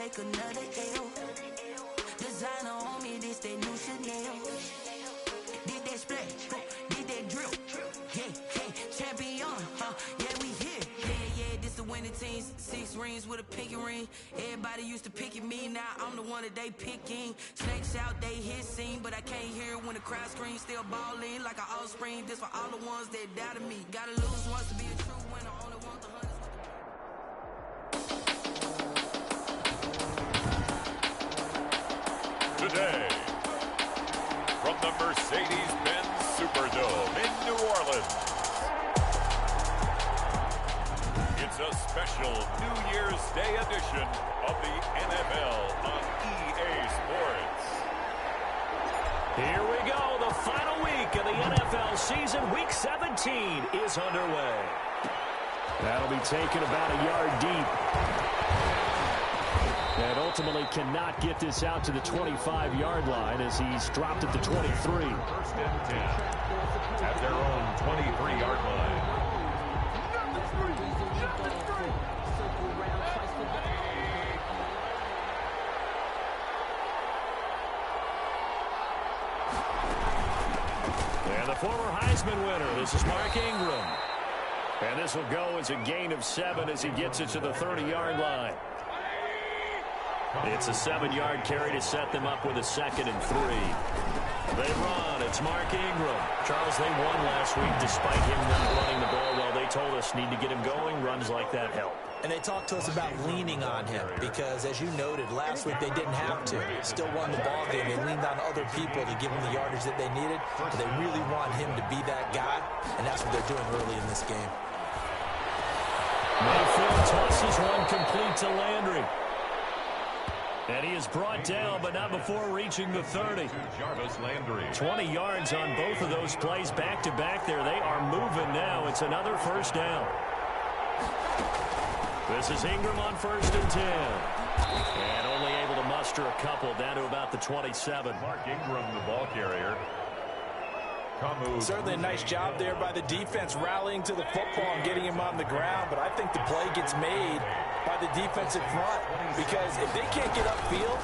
take another L. Designer on me, this that new Chanel. Did that splash, did that drill. Yeah, champion, yeah, we here. Yeah, this the winning team. 6 rings with a pinky ring. Everybody used to pick at me, now I'm the one that they picking. Snakes out, they hit scene, but I can't hear it when the crowd screams. Still balling like an offspring. This for all the ones that doubted me. Gotta lose once to be a true winner. Only want the hunters. Today, from the Mercedes-Benz Superdome in New Orleans, it's a special New Year's Day edition of the NFL on EA Sports. Here we go, the final week of the NFL season. Week 17 is underway. That'll be taken about a yard deep. And ultimately cannot get this out to the 25-yard line as he's dropped at the 23. First and 10 at their own 23-yard line. And the former Heisman winner, this is Mark Ingram. And this will go as a gain of 7 as he gets it to the 30-yard line. It's a 7-yard carry to set them up with a 2nd and 3. They run. It's Mark Ingram. Charles, they won last week despite him not running the ball well. They told us need to get him going. Runs like that help. And they talked to us about leaning on him because, as you noted, last week they didn't have to. Still won the ball game. They leaned on other people to give them the yardage that they needed. But they really want him to be that guy, and that's what they're doing early in this game. Mayfield tosses one complete to Landry. And he is brought down, but not before reaching the 30. 20 yards on both of those plays back-to-back there. They are moving now. It's another first down. This is Ingram on 1st and 10. And only able to muster a couple down to about the 27. Mark Ingram, the ball carrier. Certainly a nice job there by the defense rallying to the football and getting him on the ground, but I think the play gets made by the defensive front because if they can't get upfield,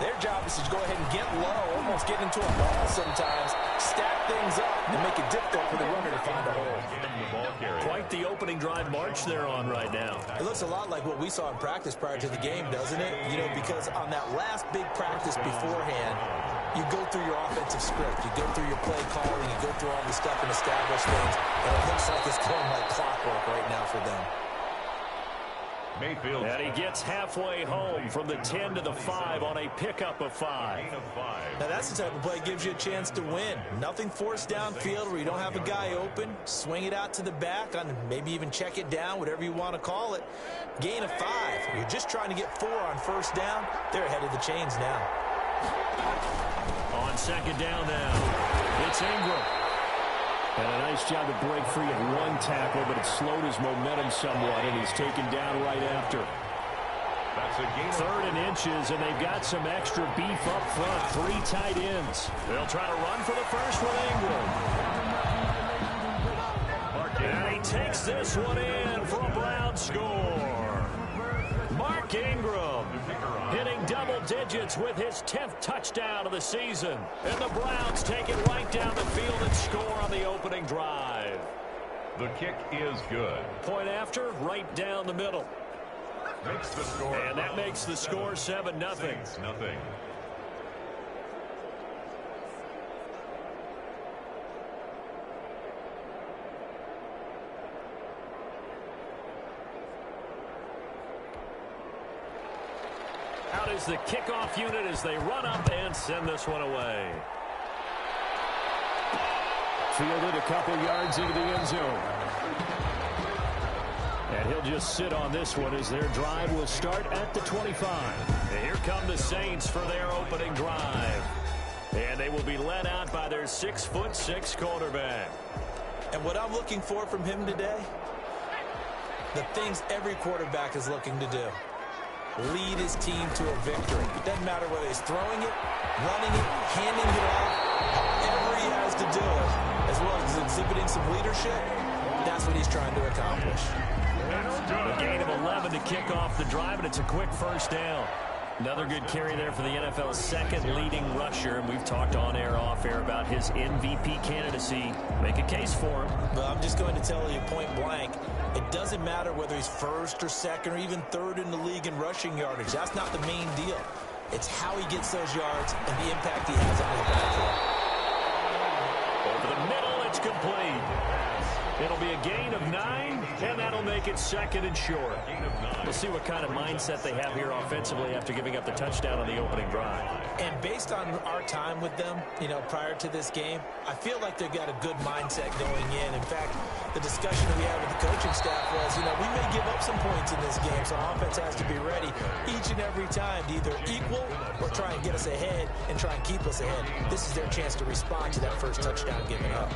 their job is to go ahead and get low, almost get into a ball sometimes, stack things up, and make it difficult for the runner to find a hole. Quite the opening drive march they're on right now. It looks a lot like what we saw in practice prior to the game, doesn't it? You know, because on that last big practice beforehand, you go through your offensive script, you go through your play calling, you go through all the stuff and establish things, and it looks like it's going like clockwork right now for them. Mayfield. And he gets halfway home from the 10 to the 5 on a pickup of 5. Now that's the type of play that gives you a chance to win. Nothing forced downfield where you don't have a guy open. Swing it out to the back, on maybe even check it down, whatever you want to call it. Gain of 5. You're just trying to get 4 on first down. They're ahead of the chains now. On 2nd down now, it's Ingram. And a nice job to break free of one tackle, but it slowed his momentum somewhat, and he's taken down right after. That's a gain. 3rd and inches, and they've got some extra beef up front. 3 tight ends. They'll try to run for the first with Ingram. And he takes this one in for a Brown score. Mark Ingram hitting double digits with his 10th touchdown of the season. And the Browns take it right down the field and score on the opening drive. The kick is good. Point after, right down the middle. Makes the score. And that makes the score 7-0. 6-0. Out is the kickoff unit as they run up and send this one away. Fielded a couple yards into the end zone. And he'll just sit on this one as their drive will start at the 25. And here come the Saints for their opening drive. And they will be led out by their 6'6" quarterback. And what I'm looking for from him today, the things every quarterback is looking to do. Lead his team to a victory. It doesn't matter whether he's throwing it, running it, handing it off, however he has to do it, as well as exhibiting some leadership. That's what he's trying to accomplish. A gain of 11 to kick off the drive, and it's a quick first down. Another good carry there for the NFL's second leading rusher, and we've talked on air, off air about his MVP candidacy. Make a case for him. Well, I'm just going to tell you point blank, it doesn't matter whether he's first or second or even third in the league in rushing yardage. That's not the main deal. It's how he gets those yards and the impact he has on his backfield. Over the middle, it's complete. It'll be a gain of 9, and that'll make it second and short. We'll see what kind of mindset they have here offensively after giving up the touchdown on the opening drive. And based on our time with them, prior to this game, I feel like they've got a good mindset going in. In fact, the discussion that we had with the coaching staff was, we may give up some points in this game, so offense has to be ready each and every time to either equal or try and get us ahead and try and keep us ahead. This is their chance to respond to that first touchdown given up.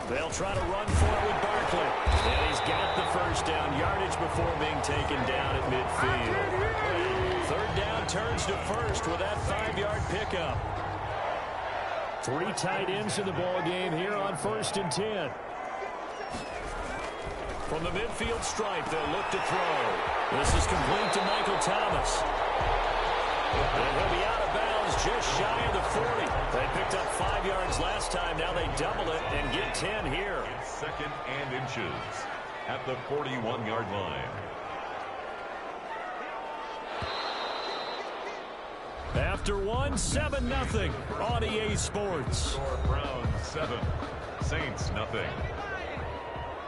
They'll try to run for it with Barkley. And he's got the first down yardage before being taken down at midfield. Third down turns to first with that 5-yard pickup. 3 tight ends in the ball game here on 1st and 10. From the midfield stripe, they'll look to throw. This is complete to Michael Thomas. And he'll be out of bounds just shy of the 40. They picked up 5 yards last time. Now they double it and get 10 here. It's 2nd and inches at the 41-yard line. After 1, 7-0 on EA Sports. Browns 7, Saints 0.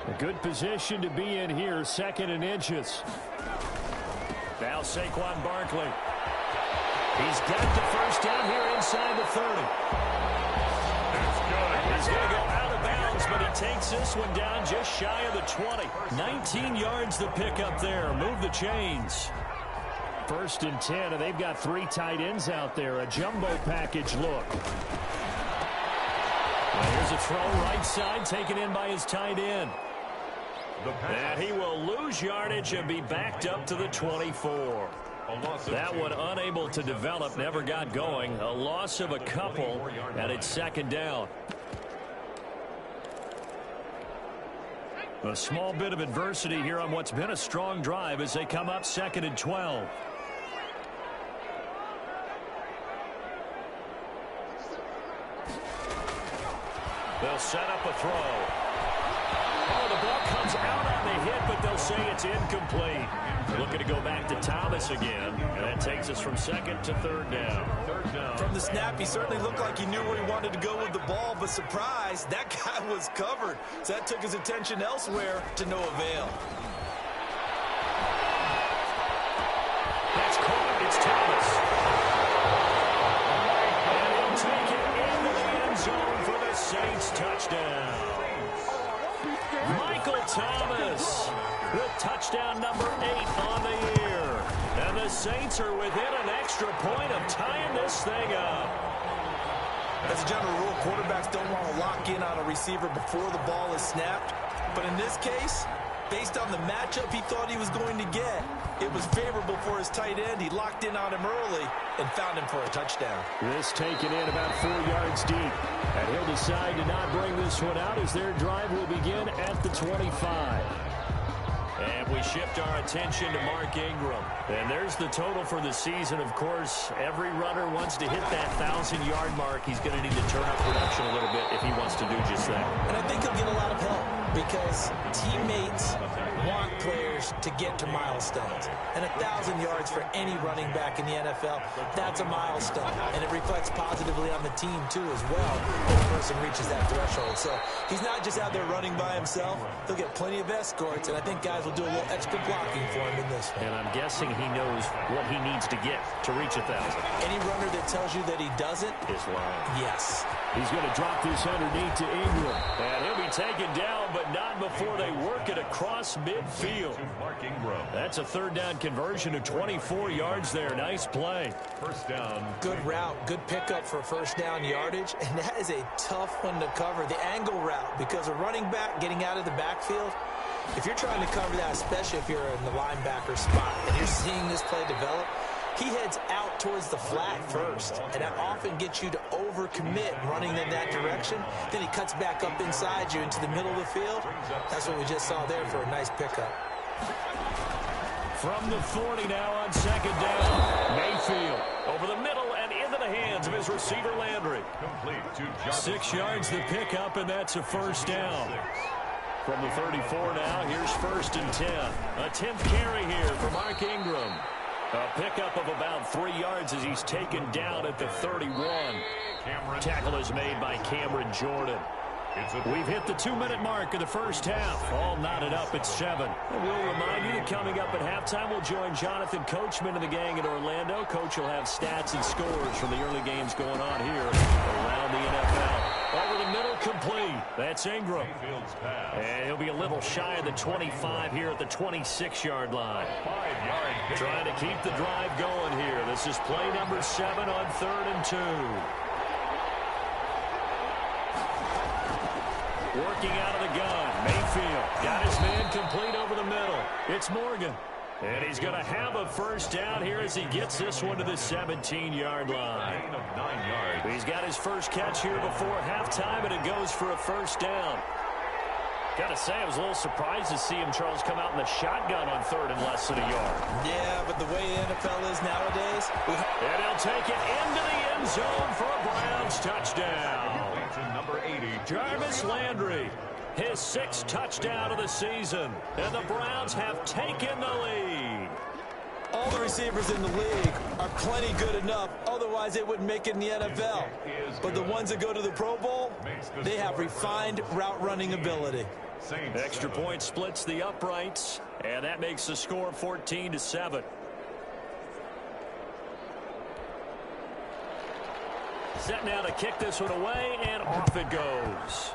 A good position to be in here, 2nd and inches. Now Saquon Barkley. He's got the first down here inside the 30. That's good. He's going to go out of bounds, but he takes this one down just shy of the 20. 19 yards to pick up there. Move the chains. 1st and 10, and they've got 3 tight ends out there. A jumbo package look. Now here's a throw right side taken in by his tight end. And he will lose yardage and be backed up to the 24. That one unable to develop, never got going. A loss of a couple, and it's 2nd down. A small bit of adversity here on what's been a strong drive as they come up 2nd and 12. They'll set up a throw. Oh, the ball comes out on the hit, but they'll say it's incomplete. Looking to go back to Thomas again, and that takes us from 2nd to 3rd down. From the snap, he certainly looked like he knew where he wanted to go with the ball, but surprise, that guy was covered. So that took his attention elsewhere to no avail. That's caught. It's Thomas. And he'll take it into the end zone for the Saints touchdown. Michael Thomas with touchdown number 8 on the year. And the Saints are within an extra point of tying this thing up. As a general rule, quarterbacks don't want to lock in on a receiver before the ball is snapped. But in this case, based on the matchup he thought he was going to get, it was favorable for his tight end. He locked in on him early and found him for a touchdown. This taken in about 4 yards deep. And he'll decide to not bring this one out as their drive will begin at the 25. And we shift our attention to Mark Ingram. And there's the total for the season. Of course, every runner wants to hit that 1,000-yard mark. He's going to need to turn up production a little bit if he wants to do just that. And I think he'll get a lot of help because teammates want players to get to milestones. And 1,000 yards for any running back in the NFL, that's a milestone. And it reflects positively on the team, too, as well, when the person reaches that threshold. So he's not just out there running by himself. He'll get plenty of escorts, and I think guys will do a little extra blocking for him in this one. And I'm guessing he knows what he needs to get to reach 1,000. Any runner that tells you that he doesn't is lying. Yes. He's going to drop this underneath to Ingram. And he'll be taken down, but not before they work it across midfield. That's a 3rd down conversion of 24 yards there. Nice play. 1st down. Good route. Good pickup for 1st down yardage. And that is a tough one to cover. The angle route, because a running back getting out of the backfield, if you're trying to cover that, especially if you're in the linebacker spot and you're seeing this play develop, he heads out towards the flat first, and that often gets you to overcommit running in that direction, then he cuts back up inside you into the middle of the field. That's what we just saw there for a nice pickup. From the 40 now on second down. Mayfield over the middle and into the hands of his receiver Landry. 6 yards the pickup, and that's a first down. From the 34 now, here's 1st and 10. A 10th carry here for Mark Ingram. A pickup of about 3 yards as he's taken down at the 31. Tackle is made by Cameron Jordan. We've hit the 2-minute mark of the first half. All knotted up at 7. And we'll remind you that coming up at halftime, we'll join Jonathan Coachman and the gang in Orlando. Coach will have stats and scores from the early games going on here around the NFL. Over the middle, complete. That's Ingram. And he'll be a little shy of the 25 here at the 26-yard line. Trying to keep the drive going here. This is play number 7 on 3rd and 2. Working out of the gun. Mayfield got his man complete over the middle. It's Morgan. And he's going to have a first down here as he gets this one to the 17-yard line. He's got his first catch here before halftime, and it goes for a first down. Got to say, I was a little surprised to see him, Charles, come out in the shotgun on 3rd and less than a yard. Yeah, but the way the NFL is nowadays. And he'll take it into the end zone for a Browns touchdown. Number 80, Jarvis Landry, his 6th touchdown of the season. And the Browns have taken the lead. All the receivers in the league are plenty good enough. Otherwise, they wouldn't make it in the NFL. But the ones that go to the Pro Bowl, they have refined route running ability. Extra point splits the uprights, and that makes the score 14-7. Set now to kick this one away, and off it goes.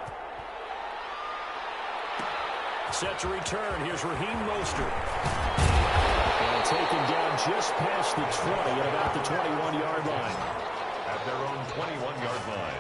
Set to return. Here's Raheem Mostert. And taken down just past the 20 at about the 21-yard line. At their own 21-yard line.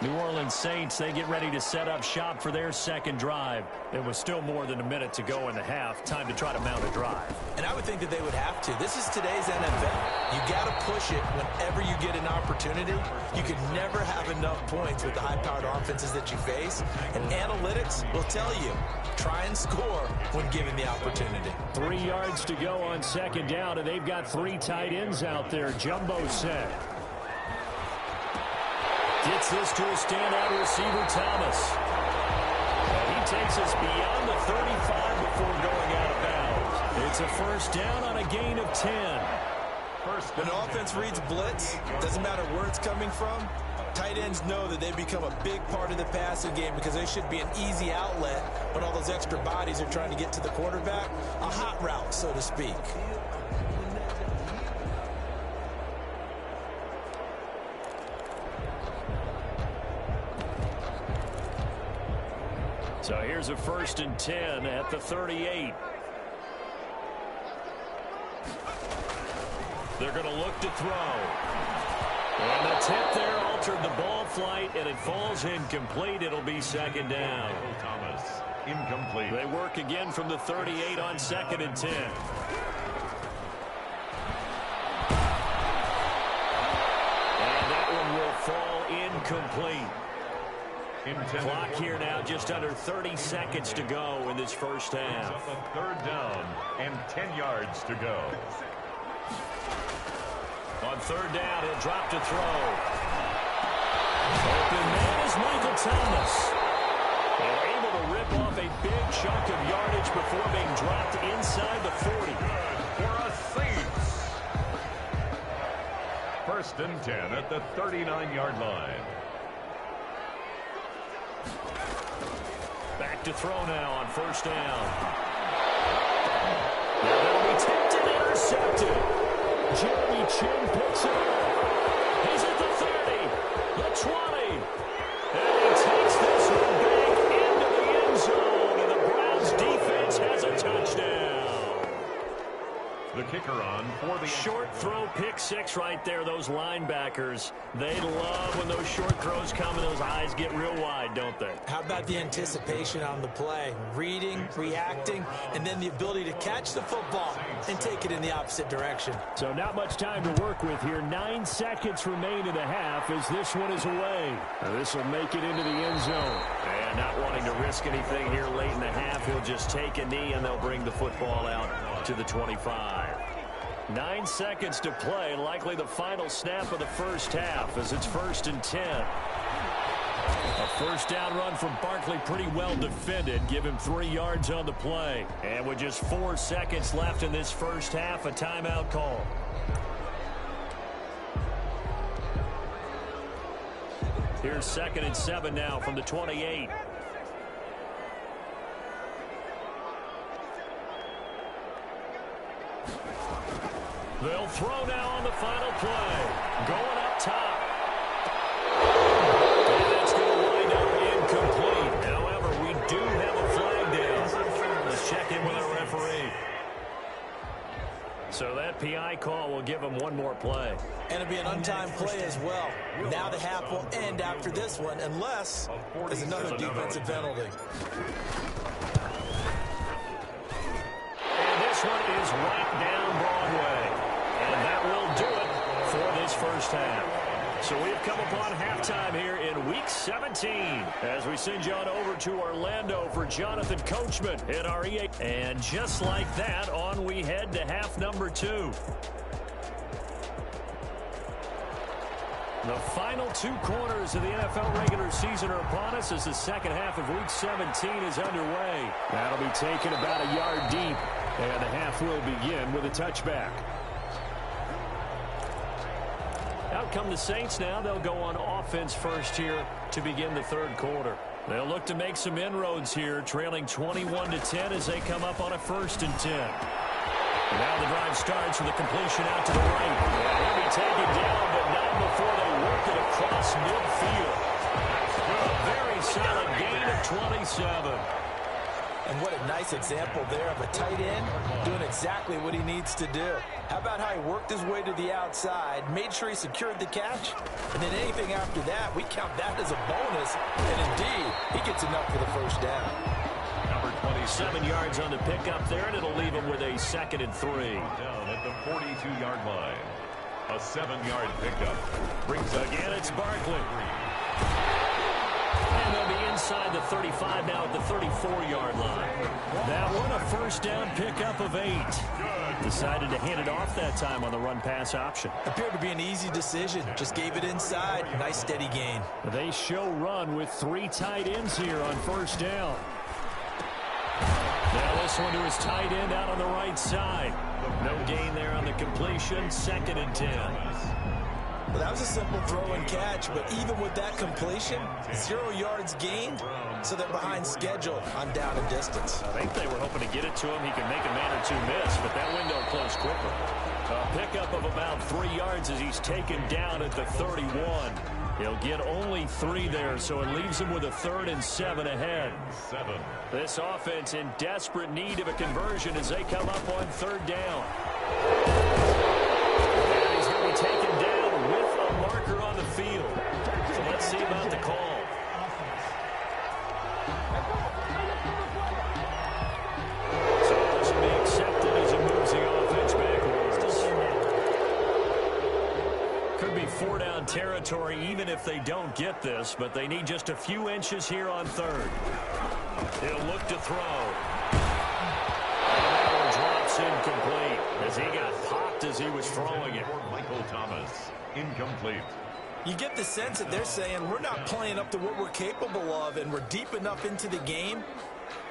New Orleans Saints, they get ready to set up shop for their second drive. It was still more than a minute to go in the half. Time to try to mount a drive. And I would think that they would have to. This is today's NFL. You got to push it whenever you get an opportunity. You can never have enough points with the high-powered offenses that you face. And analytics will tell you, try and score when given the opportunity. 3 yards to go on second down, and they've got 3 tight ends out there. Jumbo set. Gets this to a standout receiver, Thomas. And he takes us beyond the 35 before going out of bounds. It's a first down on a gain of 10. When an offense reads blitz, doesn't matter where it's coming from, tight ends know that they become a big part of the passing game because they should be an easy outlet when all those extra bodies are trying to get to the quarterback. A hot route, so to speak. So here's a 1st and 10 at the 38. They're going to look to throw. And the tip there altered the ball flight, and it falls incomplete. It'll be second down. Thomas, incomplete. They work again from the 38 on 2nd and 10. And that one will fall incomplete. Clock here now, just under 30 seconds to go in this first half. Up a 3rd down and 10 yards to go. On 3rd down, he'll drop to throw. Open man is Michael Thomas. And able to rip off a big chunk of yardage before being dropped inside the 40. For a Saints. 1st and 10 at the 39-yard line. Back to throw now on 1st down. Now that'll be tipped and intercepted. Jeremy Chin picks it up. He's at the 30, the 20. And he takes this one back into the end zone. And the Browns defense has a touchdown. The kicker on for the short throw pick 6 right there, those linebackers. They love when those short throws come and those eyes get real wide, don't they? How about the anticipation on the play? Reading, reacting, and then the ability to catch the football and take it in the opposite direction. So not much time to work with here. 9 seconds remain in the half as this one is away. This will make it into the end zone. And not wanting to risk anything here late in the half, he'll just take a knee and they'll bring the football out to the 25. 9 seconds to play, likely the final snap of the first half as it's 1st and 10. A first down run from Barkley, pretty well defended. Give him 3 yards on the play. And with just 4 seconds left in this first half, a timeout call. Here's 2nd and 7 now from the 28. They'll throw now on the final play. Going up top. And that's going to wind up incomplete. However, we do have a flag down. Let's check in with our referee. So that PI call will give him 1 more play. And it'll be an untimed play as well. Now the half will end after this one unless there's another defensive penalty. And this one is right down Broadway. And that will do it for this first half. So we've come upon halftime here in Week 17 as we send you on over to Orlando for Jonathan Coachman in our EA. And just like that, on we head to half number 2. The final 2 quarters of the NFL regular season are upon us as the second half of Week 17 is underway. That'll be taken about a yard deep, and the half will begin with a touchback. Out come the Saints now. They'll go on offense first here to begin the 3rd quarter. They'll look to make some inroads here, trailing 21-10 as they come up on a 1st and 10. Now the drive starts with a completion out to the right. He'll be taken down, but not before they work it across midfield. A very solid gain of 27. And what a nice example there of a tight end doing exactly what he needs to do. How about how he worked his way to the outside, made sure he secured the catch, and then anything after that, we count that as a bonus. And indeed, he gets enough for the first down. Number 27 yards on the pickup there, and it'll leave him with a 2nd and 3. Down at the 42-yard line. A 7-yard pickup. Brings again, it's Barkley. And they'll be inside the 35 now at the 34-yard line. That one, a first down pickup of 8. Decided to hand it off that time on the run-pass option. Appeared to be an easy decision. Just gave it inside. Nice, steady gain. They show run with 3 tight ends here on first down. Now this one to his tight end out on the right side. No gain there on the completion. 2nd and 10. Well, that was a simple throw and catch, but even with that completion, 0 yards gained, so they're behind schedule on down and distance. I think they were hoping to get it to him. He could make a man or 2 miss, but that window closed quickly. A pickup of about 3 yards as he's taken down at the 31. He'll get only 3 there, so it leaves him with a 3rd and 7 ahead. This offense in desperate need of a conversion as they come up on 3rd down. And he's going to be taken down with a marker on the field. So let's see about the call. So this will be accepted as it moves the offense backwards. Could be 4-down territory even if they don't get this, but they need just a few inches here on 3rd. He'll look to throw. And that one drops incomplete as he got popped as he was throwing it. Michael Thomas, incomplete. You get the sense that they're saying we're not playing up to what we're capable of, and we're deep enough into the game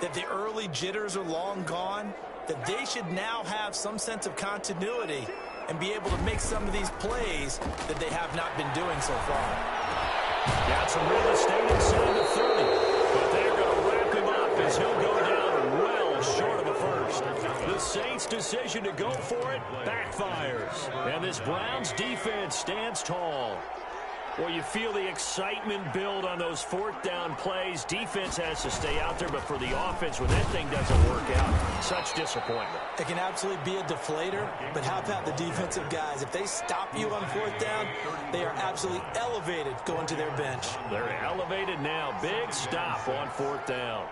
that the early jitters are long gone, that they should now have some sense of continuity and be able to make some of these plays that they have not been doing so far. Got some real estate inside the 30, but they're going to wrap him up as he'll go down well short of a first. The Saints' decision to go for it backfires, and this Browns defense stands tall. Well, you feel the excitement build on those fourth down plays. Defense has to stay out there, but for the offense, when that thing doesn't work out, such disappointment. It can absolutely be a deflator, but how about the defensive guys? If they stop you on fourth down, they are absolutely elevated going to their bench. They're elevated now. Big stop on fourth down.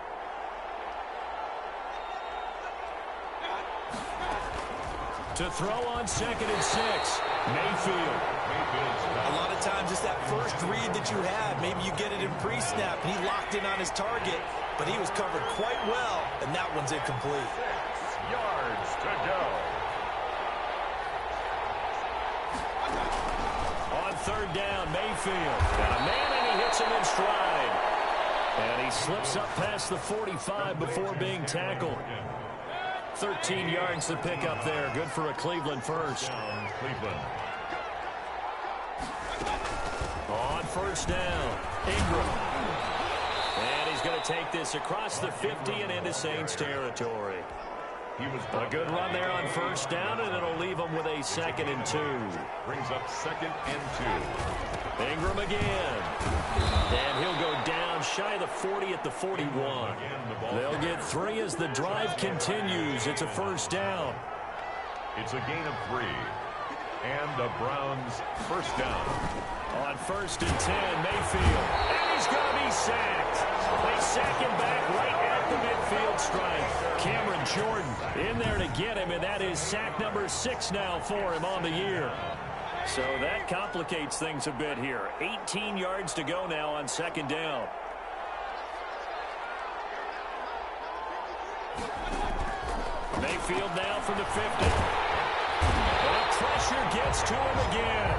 To throw on 2nd and 6, Mayfield. A lot of times it's that first read that you have. Maybe you get it in pre-snap, and he locked in on his target, but he was covered quite well, and that one's incomplete. 6 yards to go. On 3rd down, Mayfield. Got a man, and he hits him in stride. And he slips up past the 45 before being tackled. 13 yards to pick up there. Good for a Cleveland first. Cleveland. On 1st down, Ingram. And he's going to take this across the 50 and into Saints territory. He was A good run there on 1st down, and it'll leave him with a 2nd and 2. Brings up 2nd and 2. Ingram again. And he'll go down shy of the 40 at the 41. They'll get 3 as the drive continues. It's a 1st down. It's a gain of 3. And the Browns' 1st down. On 1st and 10, Mayfield. And he's going to be sacked. They sack him back right at the midfield stripe. Cameron Jordan in there to get him, and that is sack number 6 now for him on the year. So that complicates things a bit here. 18 yards to go now on 2nd down. Mayfield now from the 50. And pressure gets to him again.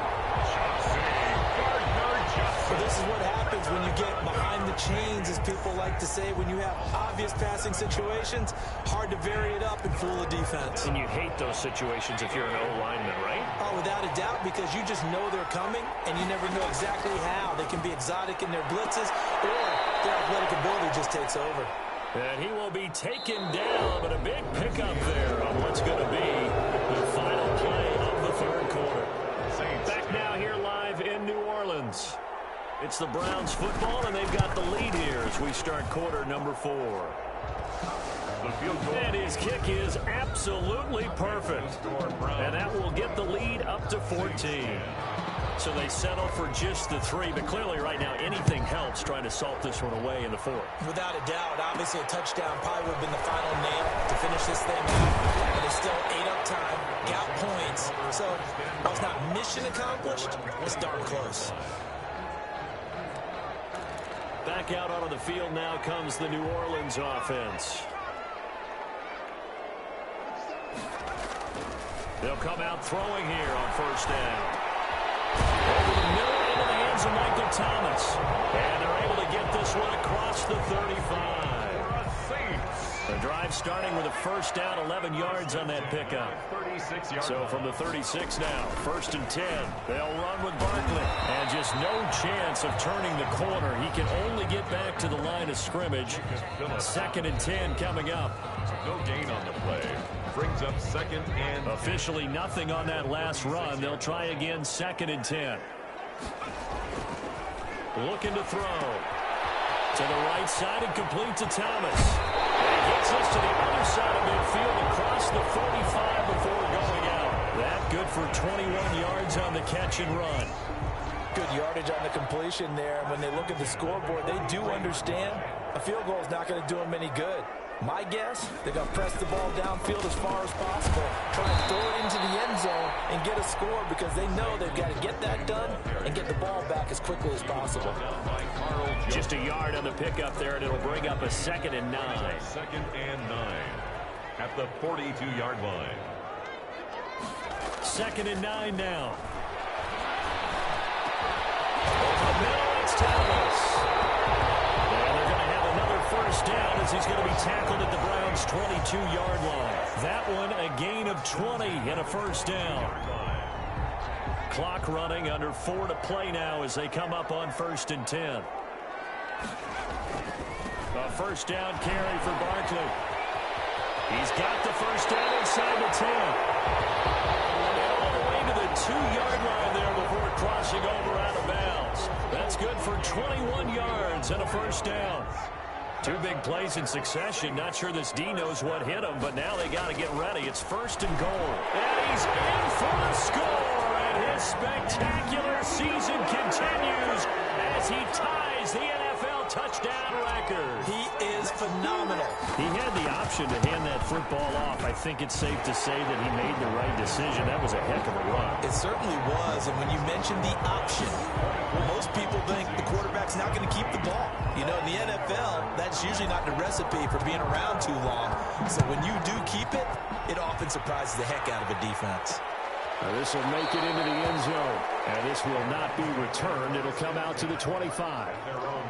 But this is what happens when you get behind the chains, as people like to say. When you have obvious passing situations, hard to vary it up and fool a defense. And you hate those situations if you're an O-lineman, right? Oh, without a doubt, because you just know they're coming, and you never know exactly how. They can be exotic in their blitzes, or their athletic ability just takes over. And he will be taken down, but a big pickup there on what's going to be the final play of the 3rd quarter. Back now here live in New Orleans. It's the Browns football, and they've got the lead here as we start quarter number 4. And his kick is absolutely perfect. And that will get the lead up to 14. So they settle for just the 3, but clearly right now anything helps trying to salt this one away in the 4th. Without a doubt, obviously a touchdown probably would have been the final nail to finish this thing out. But they still ate up time, got points. So while it's not mission accomplished, it's darn close. Back out onto the field now comes the New Orleans offense. They'll come out throwing here on 1st down. Over the middle into the hands of Michael Thomas. And they're able to get this one across the 35. The drive starting with a 1st down, 11 yards on that pickup. So from the 36 now, 1st and 10. They'll run with Barkley. And just no chance of turning the corner. He can only get back to the line of scrimmage. 2nd and 10 coming up. No gain on the play. Brings up 2nd and... Officially nothing on that last run. They'll try again 2nd and 10. Looking to throw. To the right side and complete to Thomas. And he gets us to the other side of midfield across the 45 before going out. That good for 21 yards on the catch and run. Good yardage on the completion there. When they look at the scoreboard, they do understand a field goal is not going to do them any good. My guess, they're going to press the ball downfield as far as possible, try and throw it into the end zone and get a score because they know they've got to get that done and get the ball back as quickly as possible. Just a yard on the pickup there, and it'll bring up a 2nd and 9. 2nd and 9 at the 42-yard line. 2nd and 9 now. Over the middle, it's Thomas. And they're going to have another 1st down as he's going to be tackled at the Browns' 22-yard line. That one a gain of 20 and a 1st down. Clock running, under 4 to play now as they come up on 1st and 10. A 1st down carry for Barkley. He's got the 1st down inside the 10. And all the way to the 2-yard line there before crossing over out of bounds. good for 21 yards and a first down. Two big plays in succession. Not sure this D knows what hit him, but now they got to get ready. It's first and goal. And he's in for the score. And his spectacular season continues as he ties the NFL touchdown record. He is phenomenal. He had the option to hand that football off. I think it's safe to say that he made the right decision. That was a heck of a run. It certainly was. And when you mentioned the option, most people think the quarterback's not going to keep the ball. You know, in the NFL, that's usually not the recipe for being around too long. So when you do keep it, it often surprises the heck out of a defense. Now this will make it into the end zone. And this will not be returned. It'll come out to the 25. Their own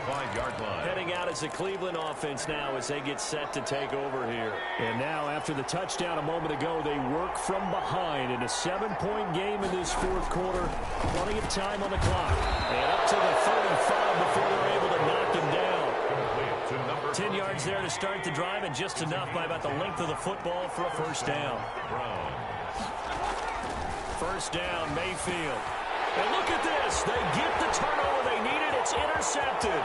25-yard line. Heading out as a Cleveland offense now as they get set to take over here. And now after the touchdown a moment ago, they work from behind in a 7-point game in this fourth quarter. Plenty of time on the clock. And up to the 35 before they're able to knock him down. 10 yards there to start the drive, and just enough by about the length of the football for a first down. First down, Mayfield. And look at this. They get the turnover they needed. It's intercepted.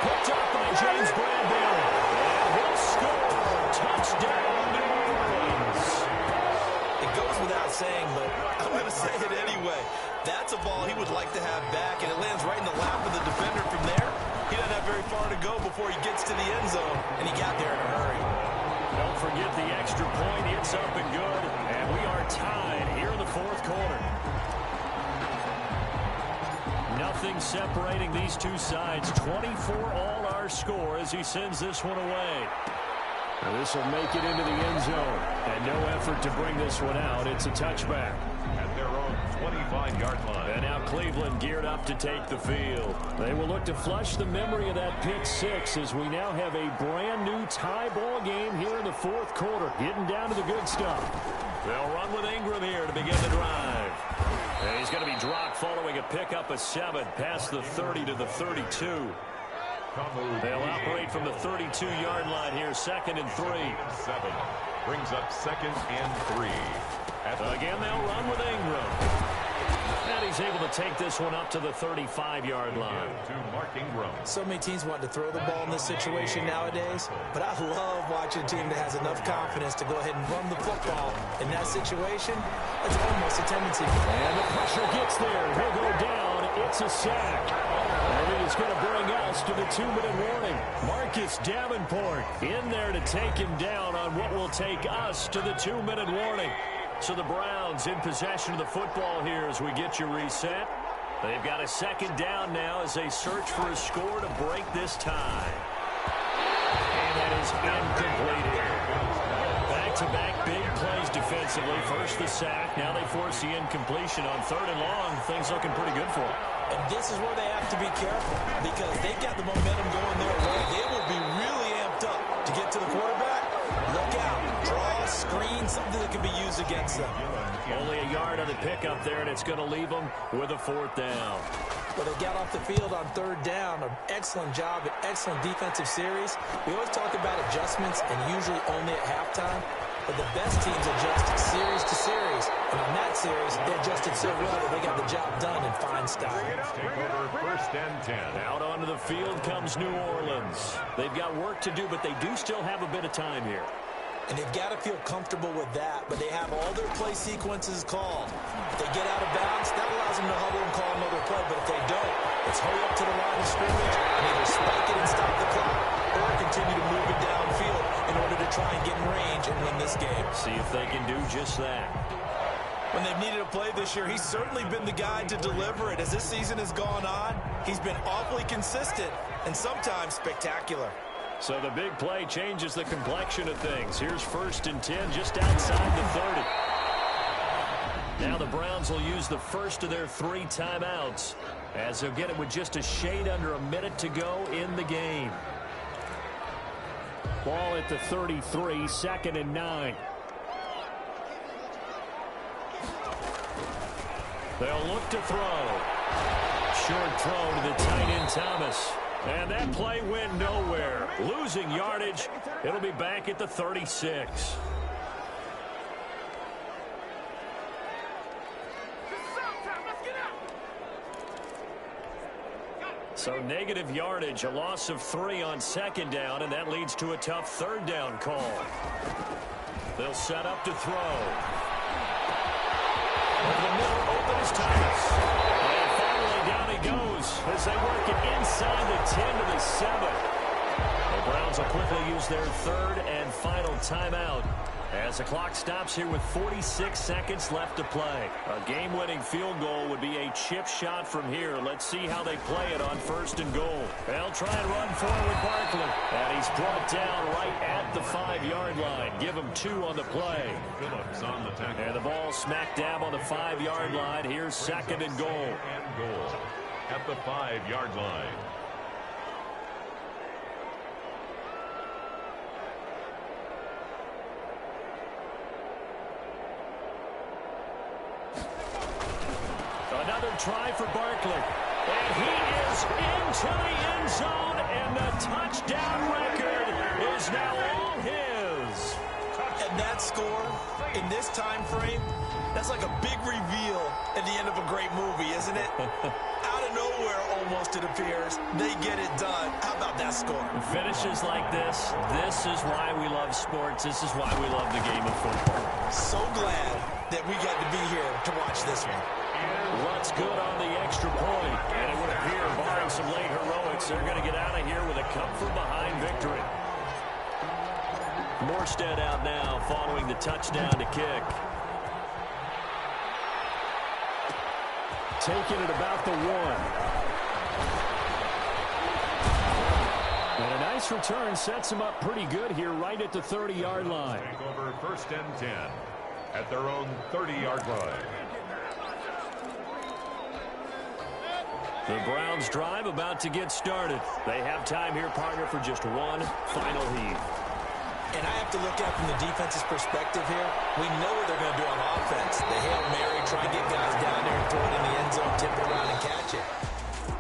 Picked up by James Bradbury. And he'll score. Touchdown, New Orleans. It goes without saying, but I'm going to say it anyway. That's a ball he would like to have back, and it lands right in the lap of the defender from there. He doesn't have very far to go before he gets to the end zone, and he got there in a hurry. Don't forget the extra point. It's up and good. And we are tied here in the fourth quarter. Nothing separating these two sides. 24 all our score as he sends this one away. And this will make it into the end zone. And no effort to bring this one out. It's a touchback. At their own 25-yard line. And now Cleveland geared up to take the field. They will look to flush the memory of that pick six as we now have a brand new tie ball game here in the fourth quarter. Getting down to the good stuff. They'll run with Ingram here to begin the drive. And he's going to be dropped following a pickup of 7 past the 30 to the 32. They'll operate from the 32-yard line here, 2nd and 3. 7 brings up 2nd and 3. Again, they'll run with Ingram. And he's able to take this one up to the 35-yard line. To Mark Ingram. So many teams want to throw the ball in this situation nowadays, but I love watching a team that has enough confidence to go ahead and run the football. In that situation, that's almost a tendency. And the pressure gets there. He'll go down. It's a sack. And it is going to bring us to the 2-minute warning. Marcus Davenport in there to take him down on what will take us to the 2-minute warning. So the Browns in possession of the football here as we get you reset. They've got a second down now as they search for a score to break this tie. And that is incomplete here. Back-to-back big plays defensively. First the sack. Now they force the incompletion on 3rd and long. Things looking pretty good for them. And this is where they have to be careful because they've got the momentum going their way. They will be really amped up to get to the quarterback. Look out. Draw, screen, something that can be used against them. Only a yard on the pickup there, and it's going to leave them with a 4th down. Well, they got off the field on 3rd down. An excellent job, an excellent defensive series. We always talk about adjustments and usually only at halftime. But the best teams adjust series to series. And on that series, they adjusted so well that they got the job done in fine style. Take over 1st and 10. Out onto the field comes New Orleans. They've got work to do, but they do still have a bit of time here. And they've got to feel comfortable with that, but they have all their play sequences called. If they get out of bounds, that allows them to huddle and call another play, but if they don't, it's hurry up to the line of scrimmage and either spike it and stop the clock or continue to move it downfield in order to try and get in range and win this game. See if they can do just that. When they've needed a play this year, he's certainly been the guy to deliver it. As this season has gone on, he's been awfully consistent and sometimes spectacular. So the big play changes the complexion of things. Here's 1st and 10 just outside the 30. Now the Browns will use the first of their 3 timeouts as they'll get it with just a shade under a minute to go in the game. Ball at the 33, 2nd and 9. They'll look to throw. Short throw to the tight end Thomas. And that play went nowhere. Losing yardage. It'll be back at the 36. So negative yardage, a loss of 3 on second down, and that leads to a tough third down call. They'll set up to throw. Over the middle, open is Thomas. And finally down he goes as they work it inside the 10 to the 7. The Browns will quickly use their third and final timeout as the clock stops here with 46 seconds left to play. A game-winning field goal would be a chip shot from here. Let's see how they play it on 1st and goal. They'll try and run forward Barkley. And he's brought down right at the 5-yard line. Give him 2 on the play. Phillips on the tackle. And the ball smack dab on the 5-yard line. Here's 2nd and goal. And goal at the 5-yard line. Another try for Barkley. And he is into the end zone, and the touchdown record is now all his. And that score, in this time frame, that's like a big reveal at the end of a great movie, isn't it? Out of nowhere, almost, it appears. They get it done. How about that score? Finishes like this is why we love sports. This is why we love the game of football. So glad that we got to be here to watch this one. Runs good on the extra point, and it would appear, barring some late heroics, they're going to get out of here with a come-from-behind victory. Morstead out now following the touchdown to kick. Taking it about the 1. And a nice return sets him up pretty good here right at the 30-yard line. Take over 1st and 10 at their own 30-yard line. The Browns drive about to get started. They have time here, partner, for just one final heave. And I have to look at it from the defense's perspective here. We know what they're going to do on offense. The Hail Mary, try and get guys down there and throw it in the end zone, tip it around and catch it.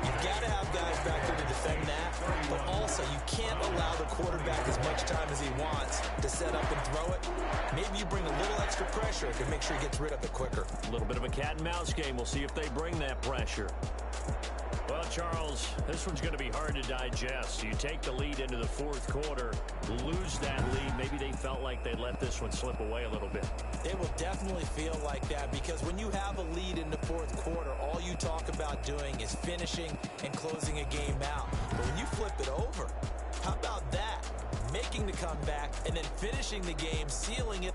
You've got to have guys back there to defend that, but also you can't allow the quarterback as much time as he wants to set up and throw it. Maybe you bring a little extra pressure to make sure he gets rid of it quicker. A little bit of a cat and mouse game. We'll see if they bring that pressure. Well, Charles, this one's going to be hard to digest. You take the lead into the 4th quarter, lose that lead. Maybe they felt like they let this one slip away a little bit. It will definitely feel like that because when you have a lead in the 4th quarter, all you talk about doing is finishing and closing a game out. But when you flip it over, how about that? Making the comeback and then finishing the game, sealing it